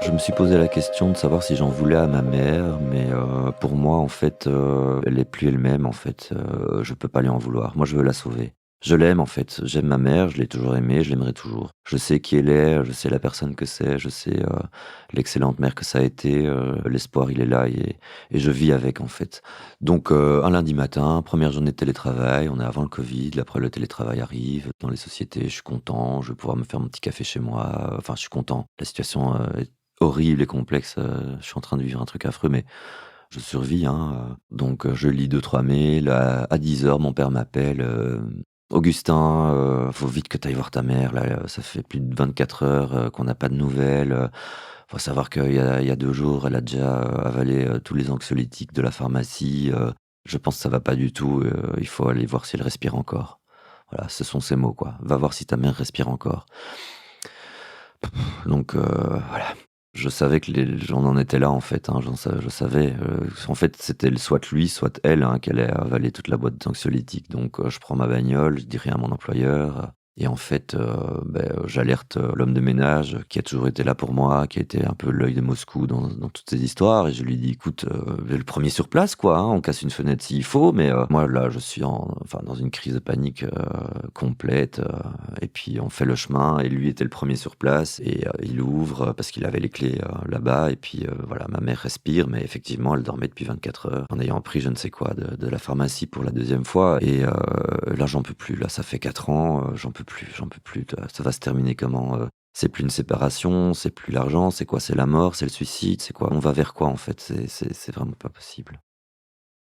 Je me suis posé la question de savoir si j'en voulais à ma mère, mais pour moi, en fait, elle est plus elle-même, en fait, je peux pas lui en vouloir. Moi, je veux la sauver. Je l'aime, en fait, j'aime ma mère, je l'ai toujours aimée, je l'aimerai toujours. Je sais qui elle est, je sais la personne que c'est, je sais, l'excellente mère que ça a été, l'espoir, il est là et je vis avec, en fait. Donc un lundi matin, première journée de télétravail, on est avant le covid, après le télétravail arrive dans les sociétés, je suis content, je vais pouvoir me faire mon petit café chez moi, enfin, je suis content. La situation, est horrible et complexe, je suis en train de vivre un truc affreux, mais je survis, hein, donc je lis deux trois mails. À 10 heures, mon père m'appelle, «Augustin, faut vite que tu ailles voir ta mère là, ça fait plus de 24 heures, qu'on n'a pas de nouvelles, faut savoir qu'il y a 2 jours, elle a déjà, avalé, tous les anxiolytiques de la pharmacie, je pense que ça va pas du tout, il faut aller voir si elle respire encore». Voilà, ce sont ces mots, quoi. «Va voir si ta mère respire encore». Donc voilà. Je savais que j'en en étais là, en fait, hein, je savais, en fait, c'était soit lui, soit elle, hein, qui allait avaler toute la boîte d'anxiolytiques. Donc je prends ma bagnole, je dis rien à mon employeur, et en fait, j'alerte, l'homme de ménage qui a toujours été là pour moi, qui a été un peu l'œil de Moscou dans toutes ces histoires et je lui dis: «Écoute, le premier sur place, quoi, hein, on casse une fenêtre s'il faut, mais moi, là, je suis dans une crise de panique, complète», et puis on fait le chemin et lui était le premier sur place et il ouvre, parce qu'il avait les clés, là-bas et puis, voilà, ma mère respire, mais effectivement, elle dormait depuis 24 heures en ayant pris je ne sais quoi de la pharmacie pour la deuxième fois et là, j'en peux plus. Là, ça fait 4 ans, j'en peux plus. Ça va se terminer comment? C'est plus une séparation, c'est plus l'argent, c'est quoi? C'est la mort, c'est le suicide, c'est quoi? On va vers quoi, en fait? C'est vraiment pas possible.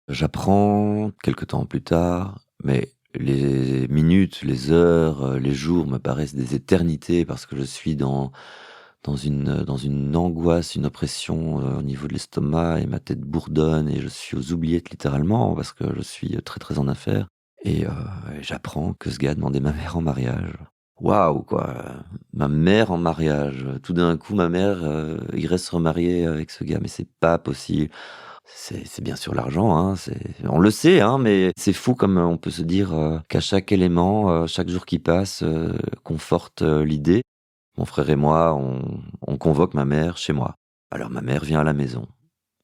J'apprends quelque temps plus tard, mais les minutes, les heures, les jours me paraissent des éternités parce que je suis dans une angoisse, une oppression, au niveau de l'estomac et ma tête bourdonne et je suis aux oubliettes littéralement parce que je suis très, très en affaires et j'apprends que ce gars a demandé ma mère en mariage. Waouh, quoi! Ma mère en mariage, tout d'un coup ma mère, irait se remarier avec ce gars, mais c'est pas possible. C'est bien sûr l'argent, hein, on le sait, hein, mais c'est fou comme on peut se dire, qu'à chaque élément, chaque jour qui passe, conforte, l'idée. Mon frère et moi, on convoque ma mère chez moi. Alors ma mère vient à la maison.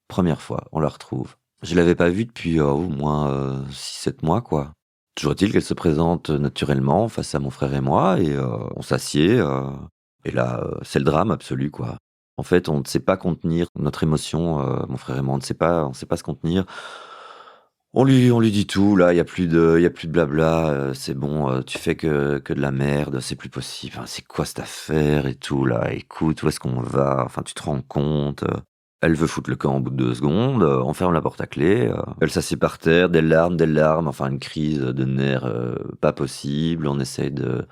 Première fois, on la retrouve. Je l'avais pas vue depuis, au moins, 6-7 mois, quoi. Toujours est-il qu'elle se présente naturellement face à mon frère et moi et on s'assied, et là, c'est le drame absolu, quoi. En fait, on ne sait pas contenir notre émotion, mon frère et moi, on ne sait pas se contenir. On lui dit tout, là, il y a plus de blabla, c'est bon, tu fais que de la merde, c'est plus possible, enfin, c'est quoi cette affaire et tout, là, écoute, où est-ce qu'on va? Enfin, tu te rends compte? Elle veut foutre le camp au bout de 2 secondes, on ferme la porte à clé, elle s'assied par terre, des larmes, enfin une crise de nerfs, pas possible. On essaye de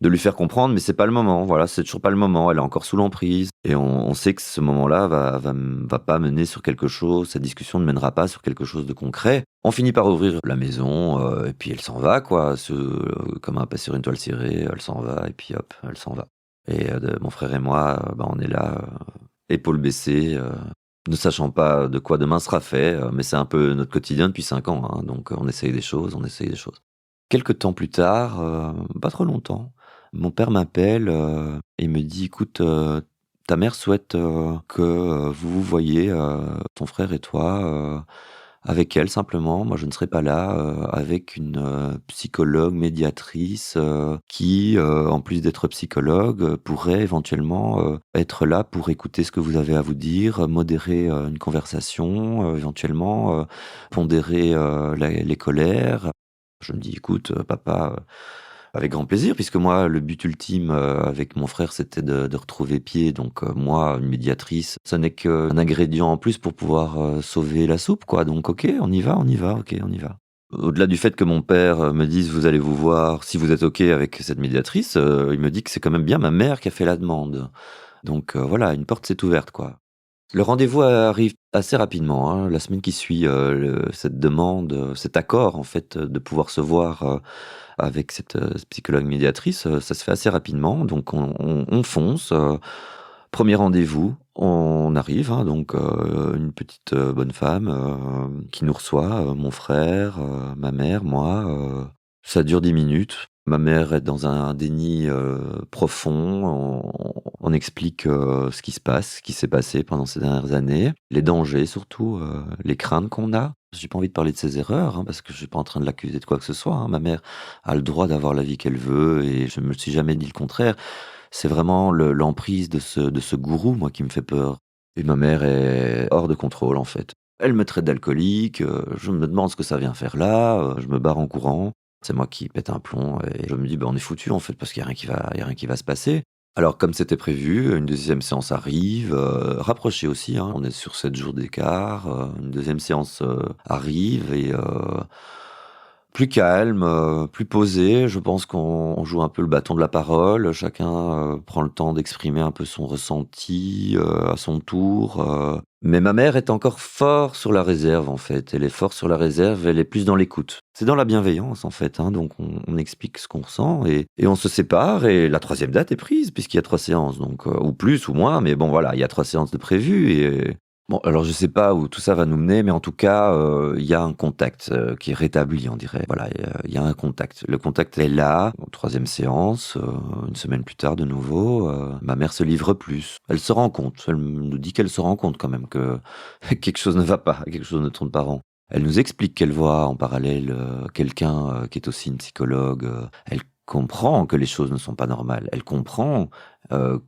lui faire comprendre, mais c'est pas le moment, voilà, c'est toujours pas le moment, elle est encore sous l'emprise et on sait que ce moment-là va pas mener sur quelque chose, cette discussion ne mènera pas sur quelque chose de concret. On finit par ouvrir la maison, et puis elle s'en va quoi, comme un pas sur une toile cirée, elle s'en va et puis hop, elle s'en va. Et mon frère et moi, on est là, épaules baissées, ne sachant pas de quoi demain sera fait, mais c'est un peu notre quotidien depuis 5 ans, hein, donc on essaye des choses, on essaye des choses. Quelque temps plus tard, pas trop longtemps, mon père m'appelle, et me dit: «Écoute, ta mère souhaite, que, vous vous voyiez, ton frère et toi, avec elle simplement. Moi je ne serai pas là, avec une, psychologue médiatrice, qui, en plus d'être psychologue, pourrait éventuellement, être là pour écouter ce que vous avez à vous dire, modérer, une conversation, éventuellement, pondérer, les colères». Je me dis: «Écoute, papa, avec grand plaisir», puisque moi, le but ultime, avec mon frère, c'était de retrouver pied. Donc, moi, une médiatrice, ce n'est qu'un ingrédient en plus pour pouvoir, sauver la soupe, quoi. Donc OK, on y va, OK, on y va. Au-delà du fait que mon père, me dise: «Vous allez vous voir si vous êtes OK avec cette médiatrice», il me dit que c'est quand même bien ma mère qui a fait la demande. Donc, voilà, une porte s'est ouverte, quoi. Le rendez-vous arrive assez rapidement, hein. La semaine qui suit, cette demande, cet accord en fait, de pouvoir se voir, avec cette, psychologue médiatrice, ça se fait assez rapidement. Donc on fonce, 1er rendez-vous, on arrive, hein, donc une petite, bonne femme, qui nous reçoit, mon frère, ma mère, moi, ça dure 10 minutes. Ma mère est dans un déni, profond. On explique, ce qui se passe, ce qui s'est passé pendant ces dernières années, les dangers surtout, les craintes qu'on a. J'ai pas envie de parler de ses erreurs, hein, parce que je suis pas en train de l'accuser de quoi que ce soit, hein. Ma mère a le droit d'avoir la vie qu'elle veut et je me suis jamais dit le contraire. C'est vraiment l'emprise de ce gourou, moi, qui me fait peur. Et ma mère est hors de contrôle, en fait. Elle me traite d'alcoolique, je me demande ce que ça vient faire là, je me barre en courant. C'est moi qui pète un plomb et je me dis: «On est foutus, en fait, parce qu'il y a rien qui va se passer». Alors comme c'était prévu, une deuxième séance arrive, rapprochée aussi, hein, on est sur 7 jours d'écart, une deuxième séance, arrive et plus calme, plus posé. Je pense qu'on joue un peu le bâton de la parole. Chacun, prend le temps d'exprimer un peu son ressenti, à son tour, mais ma mère est encore fort sur la réserve, en fait. Elle est fort sur la réserve, elle est plus dans l'écoute. C'est dans la bienveillance, en fait, hein, donc on explique ce qu'on ressent et on se sépare et la troisième date est prise puisqu'il y a 3 séances donc ou plus ou moins, mais bon, voilà, il y a 3 séances de prévues et bon, alors je sais pas où tout ça va nous mener, mais en tout cas, il y a un contact, qui est rétabli, on dirait. Voilà, il y a un contact. Le contact est là. Bon, 3e séance, 1 semaine plus tard de nouveau, ma mère se livre plus. Elle se rend compte, elle nous dit qu'elle se rend compte quand même que quelque chose ne va pas, quelque chose ne tourne pas rond. Elle nous explique qu'elle voit en parallèle, quelqu'un, qui est aussi une psychologue, elle comprend que les choses ne sont pas normales. Elle comprend,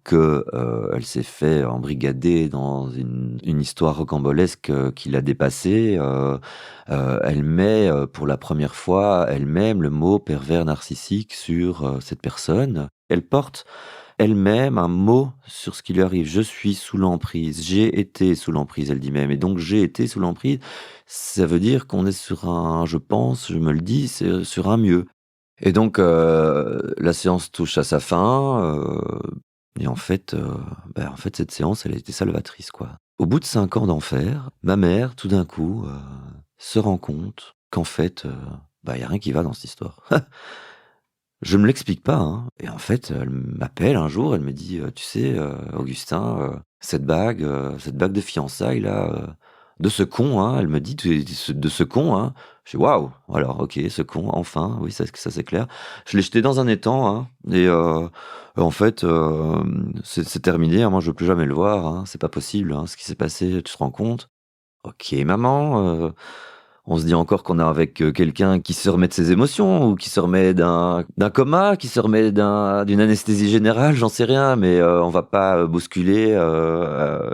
que, elle s'est fait embrigader dans une histoire rocambolesque, qui l'a dépassée, elle met, pour la première fois, elle-même le mot pervers narcissique sur, cette personne. Elle porte elle-même un mot sur ce qui lui arrive. «Je suis sous l'emprise, j'ai été sous l'emprise», elle dit même et donc «j'ai été sous l'emprise», ça veut dire qu'on est sur un je pense, je me le dis, c'est sur un mieux et donc la séance touche à sa fin, et en fait, en fait, cette séance, elle a été salvatrice, quoi. Au bout de 5 ans d'enfer, ma mère, tout d'un coup, se rend compte qu'en fait, il y a rien qui va dans cette histoire. Je me l'explique pas, hein et en fait, elle m'appelle un jour, elle me dit: «Tu sais, Augustin, cette bague de fiançailles là, de ce con, hein», elle me dit: «Tu de ce con, hein». Je fais: «Waouh! Alors OK, ce con, enfin, oui, ça c'est clair». Je l'ai jeté dans un étang, hein et en fait, c'est terminé, hein, moi je veux plus jamais le voir, hein, c'est pas possible, hein, ce qui s'est passé, tu te rends compte? «OK maman, On se dit encore qu'on est avec quelqu'un qui se remet de ses émotions ou qui se remet d'un coma, qui se remet d'une anesthésie générale, j'en sais rien, mais on va pas bousculer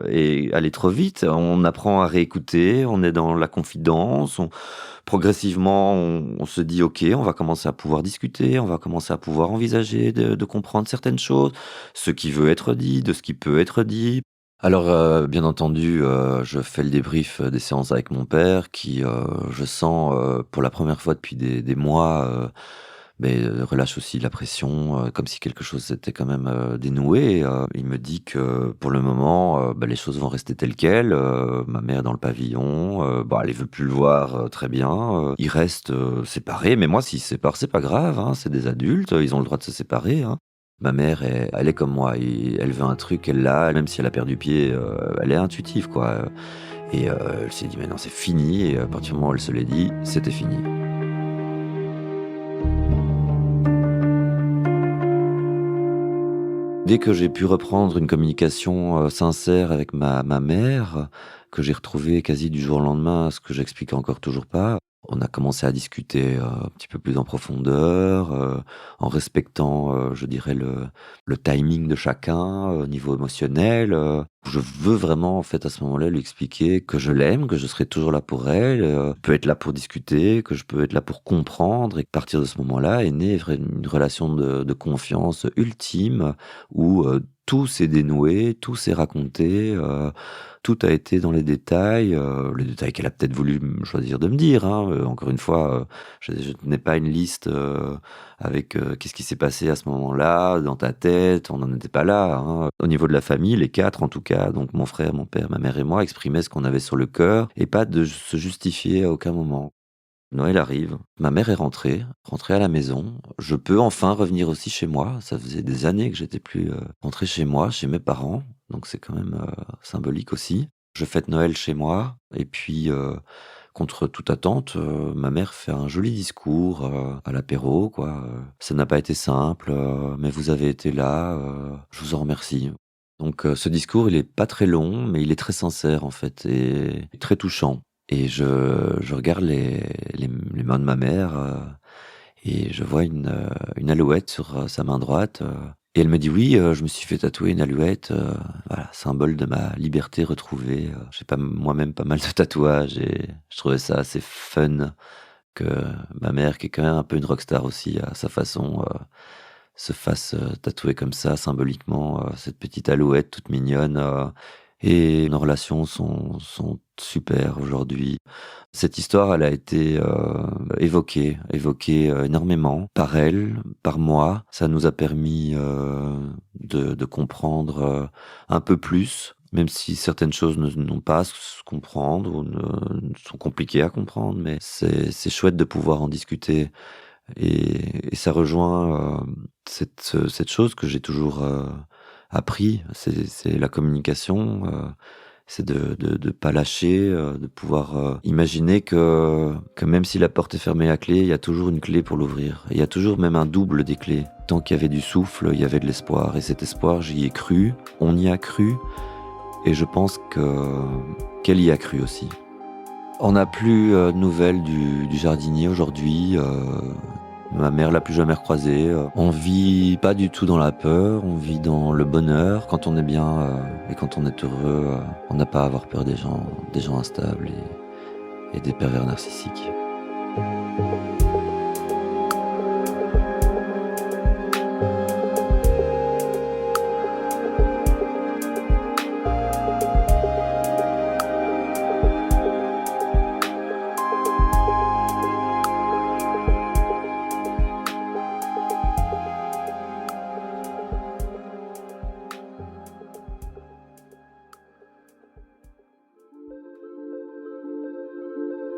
et aller trop vite. On apprend à réécouter, on est dans la confidence, progressivement on se dit ok, on va commencer à pouvoir discuter, on va commencer à pouvoir envisager de comprendre certaines choses, ce qui veut être dit, de ce qui peut être dit. Alors, bien entendu, je fais le débrief des séances avec mon père qui, je sens, pour la première fois depuis des mois, relâche aussi la pression, comme si quelque chose s'était quand même, dénoué. Il me dit que pour le moment, les choses vont rester telles quelles. Ma mère est dans le pavillon, elle veut plus le voir, très bien. Ils restent, séparés, mais moi s'ils se séparent, c'est pas grave, hein, c'est des adultes, ils ont le droit de se séparer, hein. Ma mère, elle est comme moi, elle veut un truc, elle l'a, même si elle a perdu pied, elle est intuitive, quoi. Et elle s'est dit: «Mais non, c'est fini», et à partir du moment où elle se l'est dit, c'était fini. Dès que j'ai pu reprendre une communication, sincère avec ma mère, que j'ai retrouvée quasi du jour au lendemain, ce que j'explique encore toujours pas, on a commencé à discuter, un petit peu plus en profondeur, en respectant, je dirais le timing de chacun, au niveau émotionnel. Je veux vraiment, en fait, à ce moment-là, lui expliquer que je l'aime, que je serai toujours là pour elle, je peux être là pour discuter, que je peux être là pour comprendre, et qu'à partir de ce moment-là est née une relation de confiance ultime où, tout s'est dénoué, tout s'est raconté, tout a été dans les détails qu'elle a peut-être voulu choisir de me dire, hein. Encore une fois, je n'ai pas une liste, avec, qu'est-ce qui s'est passé à ce moment-là, dans ta tête, on n'en était pas là, hein. Au niveau de la famille, les 4 en tout cas, donc mon frère, mon père, ma mère et moi, exprimaient ce qu'on avait sur le cœur et pas de se justifier à aucun moment. Noël arrive, ma mère est rentrée à la maison. Je peux enfin revenir aussi chez moi. Ça faisait des années que j'étais plus, rentré chez moi, chez mes parents, donc c'est quand même, symbolique aussi. Je fête Noël chez moi et puis, contre toute attente, ma mère fait un joli discours, à l'apéro, quoi. Ça n'a pas été simple, mais vous avez été là, je vous en remercie. Donc, ce discours, il est pas très long, mais il est très sincère, en fait, et très touchant. Et je regarde les mains de ma mère, et je vois une alouette sur, sa main droite, et elle me dit: «Oui, je me suis fait tatouer une alouette, voilà, symbole de ma liberté retrouvée». J'ai pas moi-même pas mal de tatouages et je trouvais ça assez fun que ma mère, qui est quand même un peu une rockstar aussi à sa façon, se fasse, tatouer comme ça symboliquement, cette petite alouette toute mignonne, et nos relations sont super aujourd'hui. Cette histoire, elle a été, évoquée, énormément par elle, par moi. Ça nous a permis, de comprendre, un peu plus, même si certaines choses n'ont pas à se comprendre ou sont compliquées à comprendre, mais c'est chouette de pouvoir en discuter, et ça rejoint, cette chose que j'ai toujours, appris, c'est la communication, c'est de pas lâcher, de pouvoir, imaginer que même si la porte est fermée à clé, il y a toujours une clé pour l'ouvrir. Il y a toujours même un double des clés. Tant qu'il y avait du souffle, il y avait de l'espoir, et cet espoir, j'y ai cru, on y a cru, et je pense qu'elle y a cru aussi. On n'a plus, de nouvelles du jardinier aujourd'hui. Ma mère l'a plus jamais recroisé. On vit pas du tout dans la peur, on vit dans le bonheur. Quand on est bien, et quand on est heureux, on n'a pas à avoir peur des gens instables et des pervers narcissiques.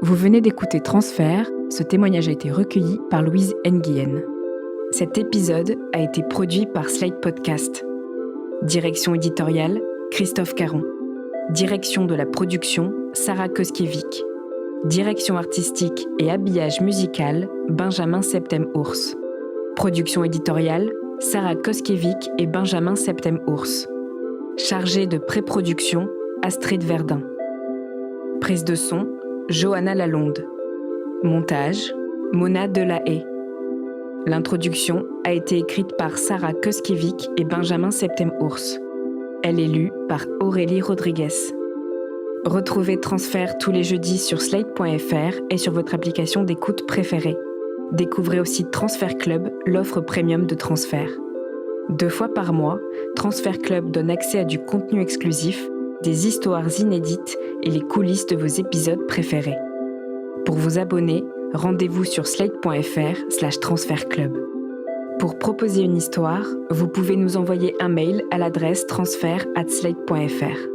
Vous venez d'écouter Transfert, ce témoignage a été recueilli par Louise Nguyen. Cet épisode a été produit par Slate Podcast. Direction éditoriale, Christophe Caron. Direction de la production, Sarah Koskiewicz. Direction artistique et habillage musical, Benjamin Septem-Ours. Production éditoriale, Sarah Koskiewicz et Benjamin Septem-Ours. Chargé de pré-production, Astrid Verdun. Prise de son, Johanna Lalonde. Montage, Mona Delahaye. L'introduction a été écrite par Sarah Koskiewicz et Benjamin Septem-Ours. Elle est lue par Aurélie Rodriguez. Retrouvez Transfert tous les jeudis sur slate.fr et sur votre application d'écoute préférée. Découvrez aussi Transfert Club, l'offre premium de Transfert. 2 fois par mois, Transfert Club donne accès à du contenu exclusif, des histoires inédites et les coulisses de vos épisodes préférés. Pour vous abonner, rendez-vous sur slate.fr/transfertclub. Pour proposer une histoire, vous pouvez nous envoyer un mail à l'adresse transfert@slate.fr.